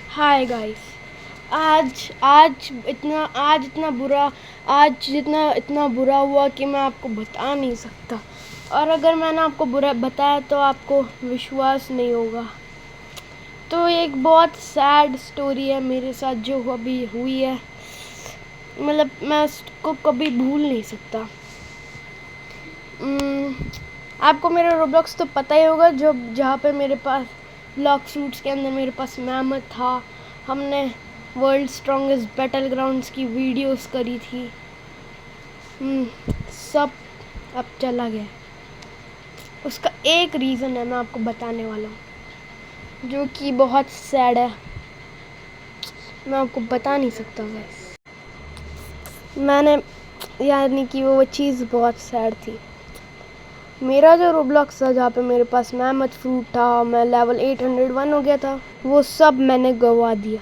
Hi guys. आज इतना बुरा हुआ कि मैं आपको बता नहीं सकता। और अगर मैंने आपको बुरा बताया तो आपको विश्वास नहीं होगा। तो एक बहुत सैड स्टोरी है मेरे साथ जो अभी हुई है। मतलब मैं उसको कभी भूल नहीं सकता। आपको मेरा रोब्लॉक्स तो पता ही होगा, जो जहाँ पे मेरे पास ब्लॉक शूट्स के अंदर मेरे पास मैमथ था। हमने वर्ल्ड स्ट्रॉन्गेस्ट बैटल ग्राउंड्स की वीडियोस करी थी। सब अब चला गया। उसका एक रीज़न है, मैं आपको बताने वाला हूँ, जो कि बहुत सैड है। मैं आपको बता नहीं सकता गाइस। यानी कि वो चीज़ बहुत सैड थी। मेरा जो रोब्लॉक्स था जहाँ पे मेरे पास मैमथ फ्रूट था, मैं लेवल 801 हो गया था, वो सब मैंने गवा दिया।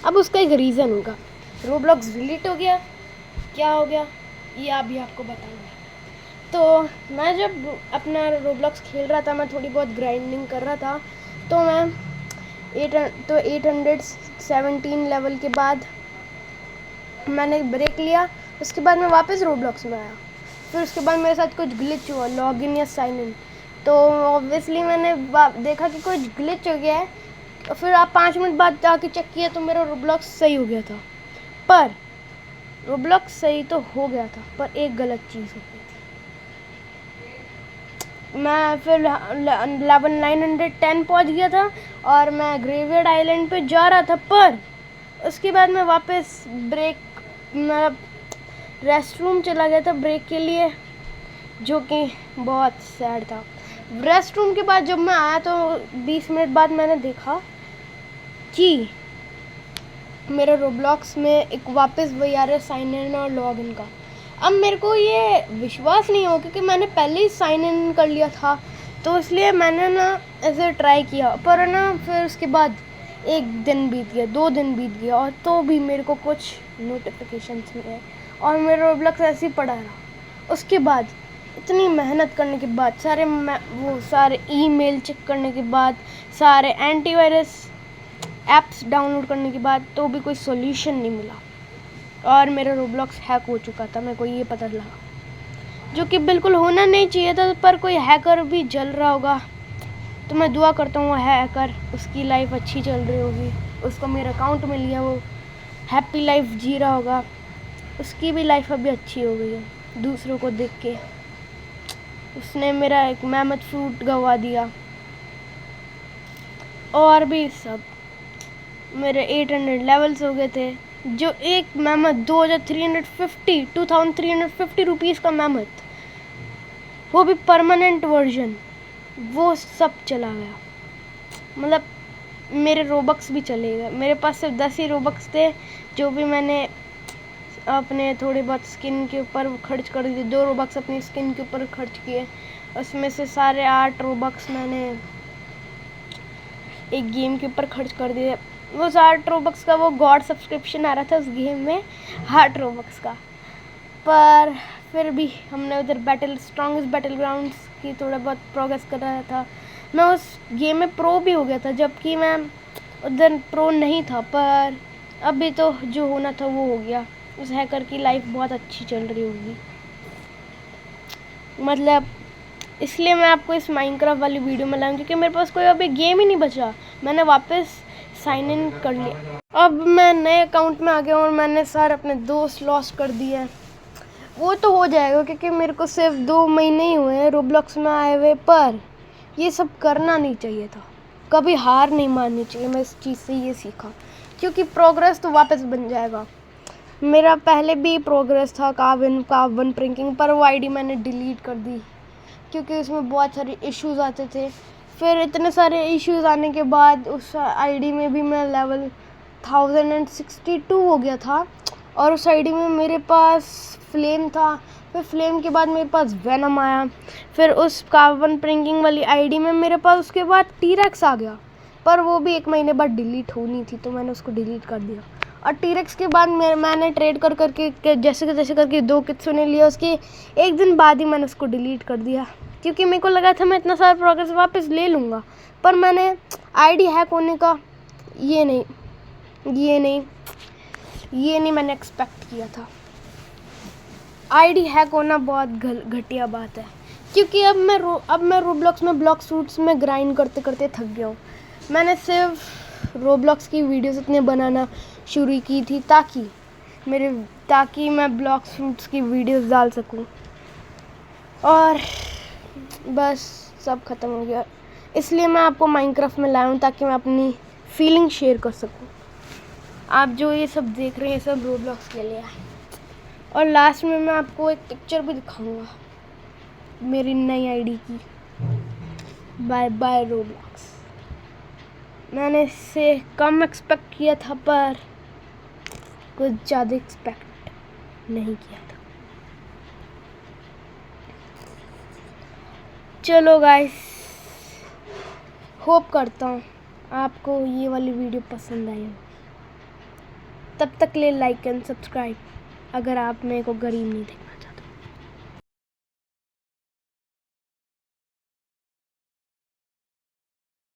अब उसका एक रीज़न होगा। रोब्लॉक्स डिलीट हो गया, क्या हो गया ये अभी आपको बताऊंगा। तो मैं जब अपना रोब्लॉक्स खेल रहा था, मैं थोड़ी बहुत ग्राइंडिंग कर रहा था। तो मैं 817 लेवल के बाद मैंने ब्रेक लिया। उसके बाद मैं वापस रोब्लॉक्स में आया। फिर उसके बाद मेरे साथ कुछ ग्लिच हुआ, लॉगिन या साइन इन। तो ऑब्वियसली मैंने देखा कि कुछ ग्लिच हो गया है। फिर आप 5 मिनट बाद जाके चेक किया तो मेरा रोब्लॉक्स सही हो गया था। पर रोब्लॉक्स सही तो हो गया था, पर एक गलत चीज़ हो गई थी। मैं फिर लेवल 910 पहुंच गया था और मैं ग्रेवयार्ड आइलैंड पे जा रहा था। पर उसके बाद मैं वापस मतलब रेस्ट रूम चला गया था ब्रेक के लिए, जो कि बहुत सैड था। रेस्ट रूम के बाद जब मैं आया तो 20 मिनट बाद मैंने देखा कि मेरे रोब्लॉक्स में एक वापस वही आ रहा है, साइन इन और लॉग इन का। अब मेरे को ये विश्वास नहीं हो, क्योंकि मैंने पहले ही साइन इन कर लिया था, तो इसलिए मैंने ना ऐसे ट्राई किया। पर ना फिर उसके बाद 1 दिन बीत गया, 2 दिन बीत गया, और तो भी मेरे को कुछ नोटिफिकेशंस नहीं आए और मेरा रोब्लॉक्स ऐसे ही पड़ा रहा। उसके बाद इतनी मेहनत करने के बाद, सारे ईमेल चेक करने के बाद, सारे एंटीवायरस ऐप्स डाउनलोड करने के बाद, तो भी कोई सॉल्यूशन नहीं मिला और मेरा रोब्लॉक्स हैक हो चुका था। मेरे को ये पता लगा, जो कि बिल्कुल होना नहीं चाहिए था। पर कोई हैकर भी जल रहा होगा, तो मैं दुआ करता हूँ वो हैकर, उसकी लाइफ अच्छी चल रही होगी, उसको मेरा अकाउंट मिल गया, वो हैप्पी लाइफ जी रहा होगा। उसकी भी लाइफ अभी अच्छी हो गई है दूसरों को देख के। उसने मेरा एक मैमथ फ्रूट गवा दिया और भी सब। मेरे 800 लेवल्स हो गए थे। जो एक मैमथ 2350 रुपीज़ का मैमथ, वो भी परमानेंट वर्जन, वो सब चला गया। मतलब मेरे रोबक्स भी चले गए। मेरे पास सिर्फ 10 ही रोबक्स थे, जो भी मैंने अपने थोड़े बहुत स्किन के ऊपर खर्च कर दिए। 2 रोबक्स अपनी स्किन के ऊपर खर्च किए। उसमें से सारे 8 रोबक्स मैंने एक गेम के ऊपर खर्च कर दिए। वो 8 रोबक्स का वो गॉड सब्सक्रिप्शन आ रहा था उस गेम में, 8 रोबक्स का। पर फिर भी हमने उधर स्ट्रॉन्गेस्ट बैटल ग्राउंड्स की थोड़ा बहुत प्रोग्रेस कर रहा था। मैं उस गेम में प्रो भी हो गया था, जबकि मैं उधर प्रो नहीं था। पर अभी तो जो होना था वो हो गया। उस हैकर की लाइफ बहुत अच्छी चल रही होगी। मतलब इसलिए मैं आपको इस माइनक्राफ्ट वाली वीडियो में लाऊं, क्योंकि मेरे पास कोई अभी गेम ही नहीं बचा। मैंने वापस साइन इन कर लिया। अब मैं नए अकाउंट में आ गया और मैंने सारे अपने दोस्त लॉस्ट कर दिए हैं। वो तो हो जाएगा, क्योंकि मेरे को सिर्फ 2 महीने ही हुए हैं रोब्लॉक्स में आए हुए। पर ये सब करना नहीं चाहिए था, कभी हार नहीं माननी चाहिए। मैं इस चीज़ से ये सीखा, क्योंकि प्रोग्रेस तो वापस बन जाएगा। मेरा पहले भी प्रोग्रेस था काव वन प्रिंकिंग, पर वो आईडी मैंने डिलीट कर दी, क्योंकि उसमें बहुत सारे इश्यूज आते थे। फिर इतने सारे इश्यूज आने के बाद उस आईडी में भी मैं लेवल 1062 हो गया था, और उस आईडी में मेरे पास फ्लेम था। फिर फ्लेम के बाद मेरे पास वेनम आया। फिर उस कावन प्रिंकिंग वाली आईडी में मेरे पास उसके बाद टीरेक्स आ गया, पर वो भी 1 महीने बाद डिलीट होनी थी, तो मैंने उसको डिलीट कर दिया। और टीरेक्स के बाद मैंने ट्रेड कर करके जैसे करके 2 कित्सुने लिया। उसके 1 दिन बाद ही मैंने उसको डिलीट कर दिया, क्योंकि मेरे को लगा था मैं इतना सारा प्रोग्रेस वापस ले लूँगा। पर मैंने आईडी हैक होने का ये नहीं मैंने एक्सपेक्ट किया था। आईडी हैक होना बहुत घटिया बात है, क्योंकि अब मैं रोब्लॉक्स में ब्लॉक सूट्स में ग्राइंड करते करते थक गया हूँ। मैंने सिर्फ रोब्लॉक्स की वीडियोस इतने बनाना शुरू की थी ताकि मैं ब्लॉक सूट्स की वीडियोस डाल सकूं, और बस सब ख़त्म हो गया। इसलिए मैं आपको माइनक्राफ्ट में लाया हूँ ताकि मैं अपनी फीलिंग शेयर कर सकूं। आप जो ये सब देख रहे हैं ये सब रोब्लॉक्स के लिए है। और लास्ट में मैं आपको एक पिक्चर भी दिखाऊंगा मेरी नई आईडी की। Bye bye Roblox. मैंने इससे कम एक्सपेक्ट किया था, पर कुछ ज़्यादा एक्सपेक्ट नहीं किया था। चलो गाइस, होप करता हूँ आपको ये वाली वीडियो पसंद आई हो। तब तक ले लाइक एंड सब्सक्राइब, अगर आप मेरे को गरीब नहीं देखना।